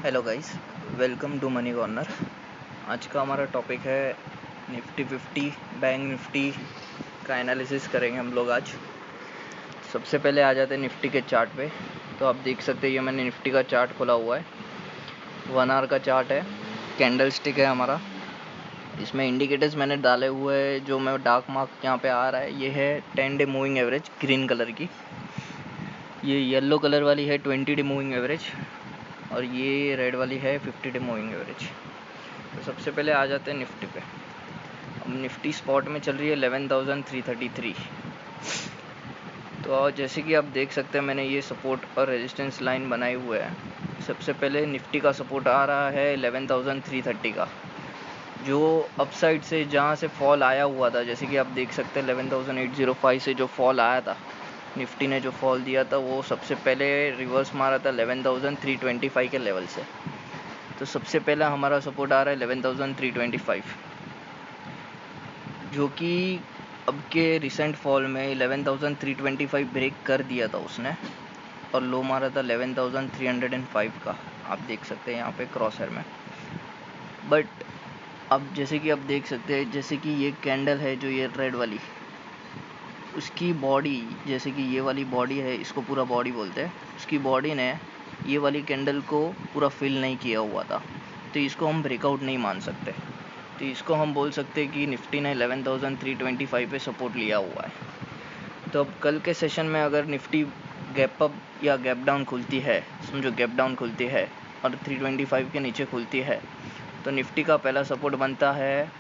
Hello guys, welcome to money corner. आज का हमारा टॉपिक है निफ्टी 50 बैंक निफ्टी का एनालिसिस करेंगे हम लोग आज। सबसे पहले आ जाते हैं निफ्टी के चार्ट पे। तो आप देख सकते हैं ये मैंने निफ्टी का चार्ट खोला हुआ है, 1 आवर का चार्ट है, कैंडल स्टिक है हमारा। इसमें इंडिकेटर्स मैंने डाले हुए हैं, जो मैं डार्क मार्क यहाँ पे आ रहा है ये है 10 day moving average green colour की, ये येलो कलर वाली है 20 डे मूविंग एवरेज, और ये रेड वाली है 50 डे मूविंग एवरेज। तो सबसे पहले आ जाते हैं निफ्टी पे। अब निफ्टी स्पॉट में चल रही है 11,333। तो जैसे कि आप देख सकते हैं मैंने ये सपोर्ट और रेजिस्टेंस लाइन बनाए हुए हैं। सबसे पहले निफ्टी का सपोर्ट आ रहा है 11,330 का, जो अपसाइड से जहाँ से फॉल आया हुआ था। जैसे कि आप देख सकते हैं 11,805 से जो फॉल आया था, निफ्टी ने जो फॉल दिया था वो सबसे पहले रिवर्स मारा था 11,325 के लेवल से। तो सबसे पहला हमारा सपोर्ट आ रहा है 11,325, जो कि अब के रिसेंट फॉल में 11,325 ब्रेक कर दिया था उसने, और लो मारा था 11,305 का। आप देख सकते हैं यहाँ पे क्रॉसर में। बट अब जैसे कि आप देख सकते हैं, जैसे कि ये कैंडल है जो ये रेड वाली, उसकी बॉडी, जैसे कि ये वाली बॉडी है, इसको पूरा बॉडी बोलते हैं, उसकी बॉडी ने ये वाली कैंडल को पूरा फिल नहीं किया हुआ था, तो इसको हम ब्रेकआउट नहीं मान सकते। तो इसको हम बोल सकते हैं कि निफ्टी ने 11,325 पे सपोर्ट लिया हुआ है। तो अब कल के सेशन में अगर निफ्टी गैप अप या गैप डाउन खुलती है, समझो गैप डाउन खुलती है और 325 के नीचे खुलती है, तो निफ्टी का पहला सपोर्ट बनता है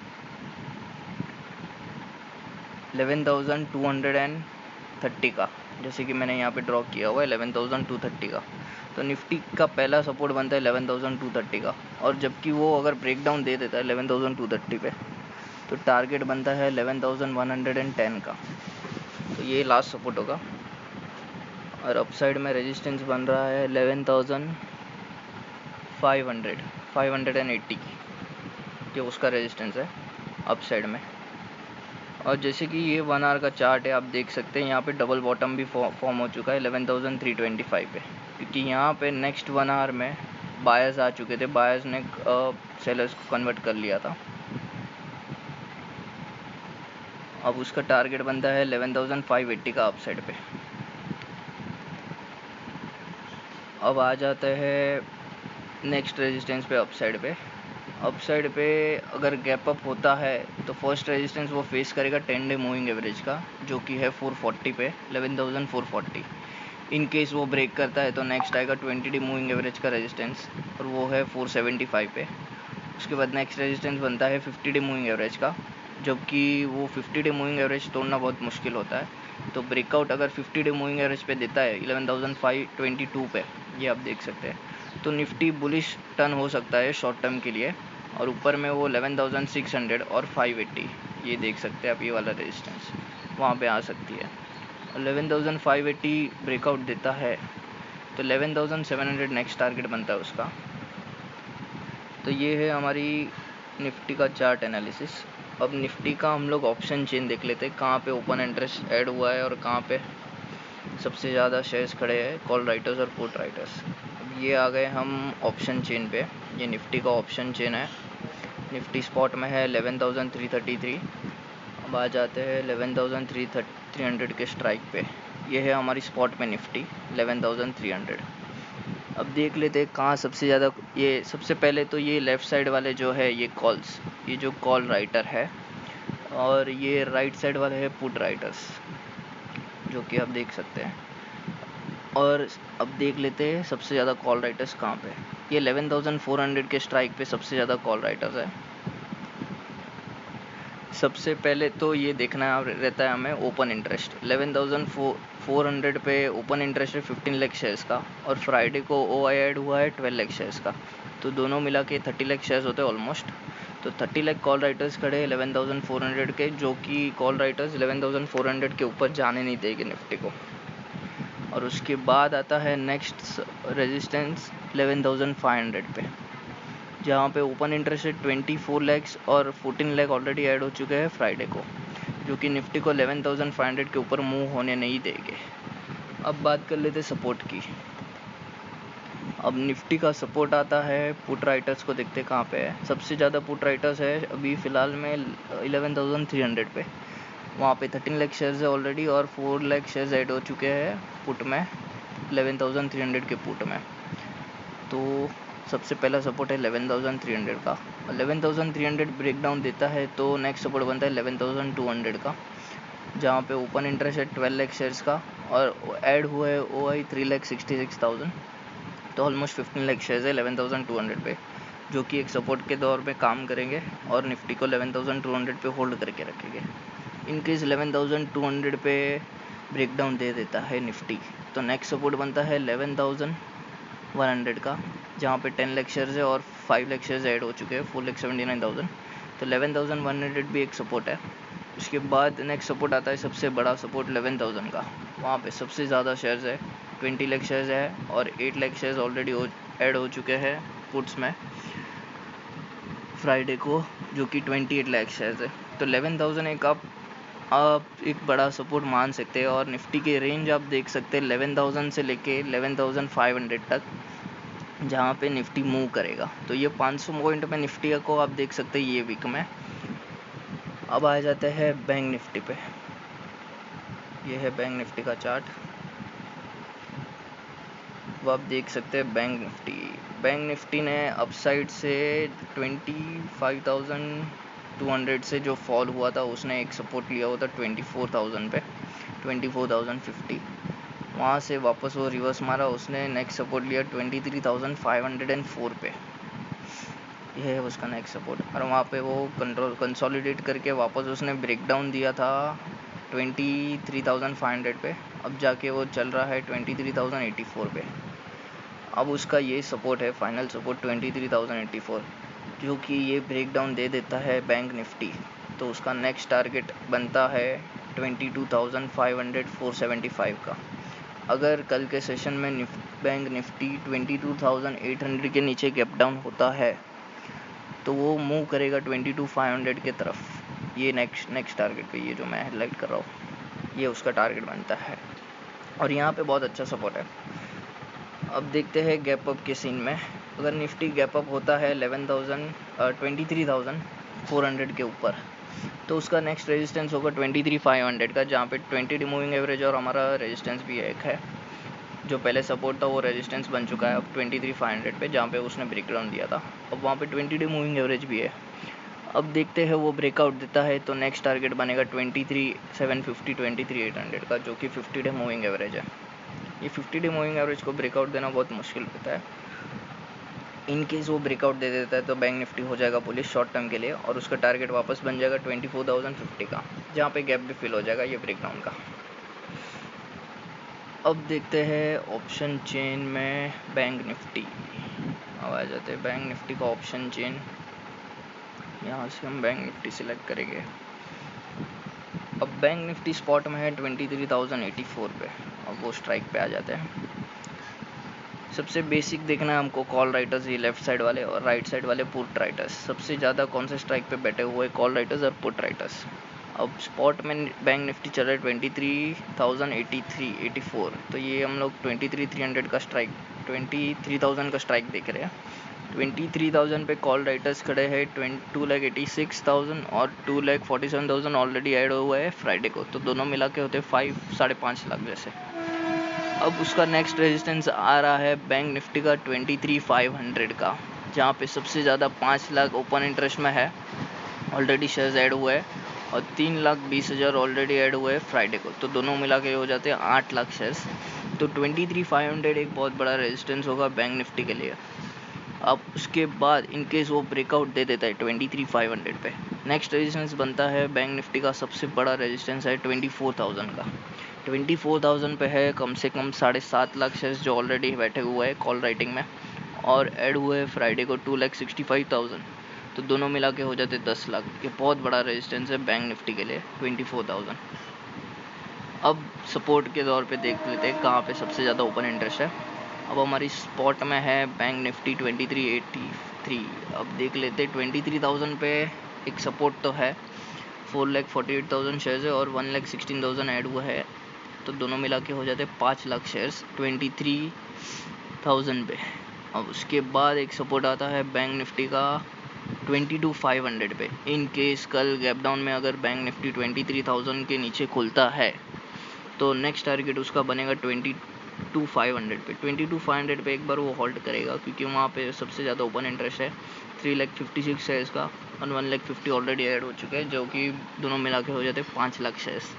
11,230 का, जैसे कि मैंने यहाँ पे ड्रॉ किया हुआ है 11,230 का। तो निफ्टी का पहला सपोर्ट बनता है 11,230 का, और जबकि वो अगर ब्रेक डाउन दे देता है 11,230 पे, तो टारगेट बनता है 11,110 का। तो ये लास्ट सपोर्ट होगा। और अपसाइड में रेजिस्टेंस बन रहा है 11,580, ये उसका रेजिस्टेंस है अपसाइड में। और जैसे कि ये 1 आवर का चार्ट है, आप देख सकते हैं यहाँ पे डबल बॉटम भी फॉर्म हो चुका है 11,325 पे, क्योंकि यहाँ पे नेक्स्ट 1 आवर में बायर्स आ चुके थे, बायर्स ने सेलर्स को कन्वर्ट कर लिया था। अब उसका टारगेट बनता है 11,580 का अपसाइड पे। अब आ जाता है नेक्स्ट रेजिस्टेंस पे, अपसाइड पे अगर गैप अप होता है तो फर्स्ट रेजिस्टेंस वो फेस करेगा 10 डे मूविंग एवरेज का, जो कि है 440 पे, 11,440। इन केस वो ब्रेक करता है तो नेक्स्ट आएगा 20 डे मूविंग एवरेज का रेजिस्टेंस, और वो है 475 पे। उसके बाद नेक्स्ट रेजिस्टेंस बनता है 50 डे मूविंग एवरेज का, जबकि वो 50 डे मूविंग एवरेज तोड़ना बहुत मुश्किल होता है। तो ब्रेकआउट अगर 50 डे मूविंग एवरेज पे देता है 11,522 पे, ये आप देख सकते हैं, तो निफ्टी बुलिश टर्न हो सकता है शॉर्ट टर्म के लिए। और ऊपर में वो 11,600 और 580, ये देख सकते हैं आप, ये वाला रेजिस्टेंस वहाँ पे आ सकती है। 11,580 ब्रेकआउट देता है तो 11,700 नेक्स्ट टारगेट बनता है उसका। तो ये है हमारी निफ्टी का चार्ट एनालिसिस। अब निफ्टी का हम लोग ऑप्शन चेन देख लेते हैं, कहाँ पे ओपन इंटरेस्ट ऐड हुआ है और कहाँ पे सबसे ज़्यादा शेयर्स खड़े हैं, कॉल राइटर्स और पुट राइटर्स। अब ये आ गए हम ऑप्शन चेन पे। ये निफ्टी का ऑप्शन चेन है, निफ्टी स्पॉट में है 11,333। अब आ जाते हैं 11,300 के स्ट्राइक पे। ये है हमारी स्पॉट में निफ्टी 11,300। अब देख लेते हैं कहाँ सबसे ज़्यादा। ये सबसे पहले तो ये लेफ़्ट साइड वाले जो है ये कॉल्स, ये जो कॉल राइटर है, और ये राइट साइड वाले है पुट राइटर्स, जो कि आप देख सकते हैं। और अब देख लेते हैं सबसे ज़्यादा कॉल राइटर्स कहाँ पे। ये 11,400 के स्ट्राइक पे सबसे ज़्यादा कॉल राइटर्स है। सबसे पहले तो ये देखना रहता है हमें ओपन इंटरेस्ट। 11,400 पे ओपन इंटरेस्ट है 15 लाख शेयर्स का, और फ्राइडे को OI ऐड हुआ है 12 लाख शेयर्स का, तो दोनों मिला के 30 लाख शेयर्स होते हैं ऑलमोस्ट। तो 30 लाख कॉल राइटर्स खड़े हैं 11,400 के, जो कि कॉल राइटर्स 11,400 के ऊपर जाने नहीं देंगे निफ्टी को। और उसके बाद आता है नेक्स्ट रेजिस्टेंस 11,500 पे, जहाँ पे ओपन इंटरेस्ट है 24 लैक्स और 14 लाख ऑलरेडी ऐड हो चुके हैं फ्राइडे को, जो कि निफ्टी को 11,500 के ऊपर मूव होने नहीं देंगे। अब बात कर लेते सपोर्ट की। अब निफ्टी का सपोर्ट आता है, पुट राइटर्स को देखते कहाँ पे है। सबसे ज़्यादा पुट राइटर्स है अभी फ़िलहाल में 11,300 पे, वहाँ पे 13 लाख शेयर्स है ऑलरेडी और 4 लाख शेयर्स ऐड हो चुके हैं पुट में 11,300 के पुट में। तो सबसे पहला सपोर्ट है 11,300 का। 11,300 ब्रेक डाउन देता है तो नेक्स्ट सपोर्ट बनता है 11,200 का, जहाँ पे ओपन इंटरेस्ट है 12 लाख शेयर्स का और ऐड हुआ है OI 3,66,000, तो ऑलमोस्ट 15 लाख शेयर्स है 11,200 पे, जो कि एक सपोर्ट के दौर में काम करेंगे और निफ्टी को 11,200 पे होल्ड करके रखेंगे। इनकेस 11,200 पे ब्रेक डाउन दे देता है निफ्टी तो नेक्स्ट सपोर्ट बनता है 11,100 का, जहाँ पे 10 लाख शेयर्स है और 5 लाख शेयर्स ऐड हो चुके हैं 4,79,000, तो 11,100 भी एक सपोर्ट है। उसके बाद नेक्स्ट सपोर्ट आता है सबसे बड़ा सपोर्ट 11,000 का, वहाँ पे सबसे ज़्यादा शेयर्स है 20 लाख शेयर्स है और 8 लाख शेयर्स ऑलरेडी ऐड हो चुके हैं पुट्स में फ्राइडे को, जो कि 28 लाख शेयर्स है। तो 11,000 एक आप एक बड़ा सपोर्ट मान सकते हैं और निफ्टी के रेंज आप देख सकते हैं 11,000 से लेके 11,500 तक, जहाँ पे निफ्टी मूव करेगा। तो ये 500 पॉइंट में निफ्टी को आप देख सकते हैं ये वीक में। अब आ जाते हैं बैंक निफ्टी पे। ये है बैंक निफ्टी का चार्ट, वो आप देख सकते हैं बैंक निफ्टी ने अपसाइड से 25,200 से जो फॉल हुआ था उसने एक सपोर्ट लिया हुआ था 24,000 पे, 24,050, वहाँ से वापस वो रिवर्स मारा, उसने नेक्स्ट सपोर्ट लिया 23,504 पे, यह है उसका नेक्स्ट सपोर्ट। और वहाँ पे वो कंसोलिडेट करके वापस उसने ब्रेक डाउन दिया था 23,500 पे, अब जाके वो चल रहा है 23,084 पे। अब उसका ये सपोर्ट है फाइनल सपोर्ट 23,084, जो कि ये ब्रेक डाउन दे देता है बैंक निफ्टी, तो उसका नेक्स्ट टारगेट बनता है 22,500 475 का। अगर कल के सेशन में बैंक निफ्टी 22,800 के नीचे गैप डाउन होता है तो वो मूव करेगा 22,500 के तरफ, ये नेक्स्ट टारगेट पे, ये जो मैं हाईलाइट कर रहा हूँ ये उसका टारगेट बनता है और यहाँ पे बहुत अच्छा सपोर्ट है। अब देखते हैं गैप अप के सीन में। अगर निफ्टी गैप अप होता है 23,400 के ऊपर तो उसका नेक्स्ट रेजिस्टेंस होगा 23,500 का, जहाँ पे 20 डे मूविंग एवरेज और हमारा रेजिस्टेंस भी एक है। जो पहले सपोर्ट था वो रेजिस्टेंस बन चुका है अब 23,500 पे, जहाँ पे उसने ब्रेक डाउन दिया था। अब वहाँ पे 20 डे मूविंग एवरेज भी है। अब देखते हैं वो ब्रेकआउट देता है तो नेक्स्ट टारगेट बनेगा 23,750 23,800 का, जो कि 50 डे मूविंग एवरेज है। ये 50 डे मूविंग एवरेज को ब्रेकआउट देना बहुत मुश्किल होता है। इन केस वो ब्रेकआउट दे देता है तो बैंक निफ्टी हो जाएगा बुलिश शॉर्ट टर्म के लिए और उसका टारगेट वापस बन जाएगा 24,050 का, जहाँ पे गैप भी फिल हो जाएगा ये ब्रेकडाउन का। अब देखते हैं ऑप्शन चेन में बैंक निफ्टी। अब आ जाते हैं बैंक निफ्टी का ऑप्शन चेन। यहाँ से हम बैंक निफ्टी सिलेक्ट करेंगे। अब बैंक निफ्टी स्पॉट में है 23,084 पे, अब वो स्ट्राइक पे आ जाते हैं। सबसे बेसिक देखना है हमको कॉल राइटर्स, ये लेफ्ट साइड वाले और राइट साइड वाले पुट राइटर्स, सबसे ज़्यादा कौन से स्ट्राइक पे बैठे हुए कॉल राइटर्स और पुट राइटर्स। अब स्पॉट में बैंक निफ्टी चल रहा है 23,084, तो ये हम लोग 23,300 का स्ट्राइक 23,000 का स्ट्राइक देख रहे हैं। 23,000 पे कॉल राइटर्स खड़े हैं 2,86,000 और 2,47,000 ऑलरेडी ऐड हुआ है फ्राइडे को, तो दोनों मिला के होते 5-5.5 लाख जैसे। अब उसका नेक्स्ट रेजिस्टेंस आ रहा है बैंक निफ्टी का 23,500 का, जहाँ पे सबसे ज़्यादा 5 लाख ओपन इंटरेस्ट में है ऑलरेडी शेयर्स ऐड हुए हैं और 3,20,000 ऑलरेडी ऐड हुए हैं फ्राइडे को, तो दोनों मिला के हो जाते हैं 8 लाख शेयर्स। तो 23,500 एक बहुत बड़ा रेजिस्टेंस होगा बैंक निफ्टी के लिए। अब उसके बाद इनकेस वो ब्रेकआउट दे देता है 23,500 पे, नेक्स्ट रेजिस्टेंस बनता है बैंक निफ्टी का सबसे बड़ा रेजिस्टेंस है 24,000 का। 24,000 पे है कम से कम 7.5 लाख शेयर्स जो ऑलरेडी बैठे हुए हैं कॉल राइटिंग में और ऐड हुए हैं फ्राइडे को 2,65,000, तो दोनों मिला के हो जाते 10 लाख। ये बहुत बड़ा रेजिस्टेंस है बैंक निफ्टी के लिए 24,000। अब सपोर्ट के दौर पे देख लेते हैं कहाँ पे सबसे ज़्यादा ओपन इंटरेस्ट है। अब हमारी स्पॉट में है बैंक निफ्टी 23,83। अब देख लेते 23,000 पे एक सपोर्ट तो है 4,48,000 शेयर्स है और 1,16,000 ऐड हुआ है, तो दोनों मिला के हो जाते 5 लाख शेयर्स 22,000 पे। अब उसके बाद एक सपोर्ट आता है बैंक निफ्टी का 22,500 पे। इन केस कल गैप डाउन में अगर बैंक निफ्टी 23,000 के नीचे खुलता है तो नेक्स्ट टारगेट उसका बनेगा 22,500 पे। 22,500 पे एक बार वो होल्ड करेगा, क्योंकि वहाँ पे सबसे ज़्यादा ओपन इंटरेस्ट है 3,56,000 शेयर्स का, और 1,50,000 ऑलरेडी ऐड हो चुके हैं, जो कि दोनों मिला के हो जाते हैं 5 लाख शेयर्स।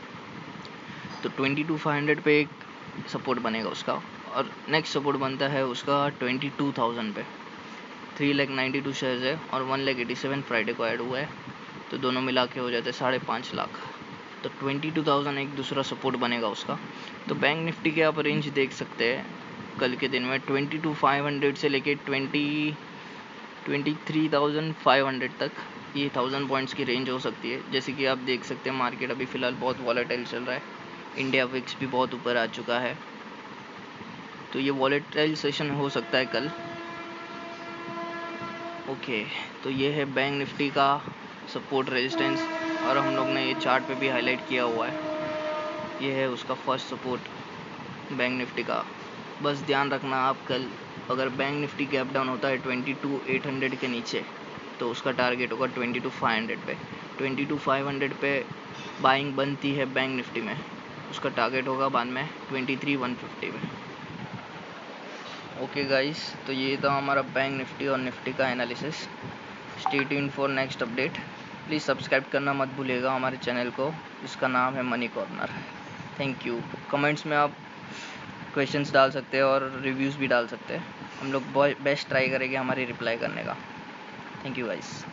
तो 22,500 पे एक सपोर्ट बनेगा उसका, और नेक्स्ट सपोर्ट बनता है उसका 22,000 पे। 3,92,000 शेयर्स है और 1,87,000 फ्राइडे को ऐड हुआ है, तो दोनों मिला के हो जाते हैं 5.5 लाख। तो 22,000 एक दूसरा सपोर्ट बनेगा उसका। तो बैंक निफ्टी के आप रेंज देख सकते हैं कल के दिन में 22,500 से लेके 23,500 तक, ये 1000 पॉइंट्स की रेंज हो सकती है। जैसे कि आप देख सकते हैं मार्केट अभी फ़िलहाल बहुत वॉलेटाइल चल रहा है, इंडिया विक्स भी बहुत ऊपर आ चुका है, तो ये वॉलेटाइल सेशन हो सकता है कल। ओके, तो ये है बैंक निफ्टी का सपोर्ट रेजिस्टेंस, और हम लोग ने ये चार्ट पे भी हाईलाइट किया हुआ है। ये है उसका फर्स्ट सपोर्ट बैंक निफ्टी का। बस ध्यान रखना आप, कल अगर बैंक निफ्टी गैप डाउन होता है 22,800 के नीचे, तो उसका टारगेट होगा 22,500 पे। 22,500 पे बाइंग बनती है बैंक निफ्टी में, उसका टारगेट होगा बाद में 23,150 में। ओके गाइस, तो ये था हमारा बैंक निफ्टी और निफ्टी का analysis. Stay tuned for next update. Please subscribe करना मत भूलिएगा हमारे चैनल को, जिसका नाम है money corner. Thank you. Comments में आप क्वेश्चंस डाल सकते हैं और रिव्यूज़ भी डाल सकते हैं, हम लोग बेस्ट ट्राई करेंगे हमारी रिप्लाई करने का। Thank you guys.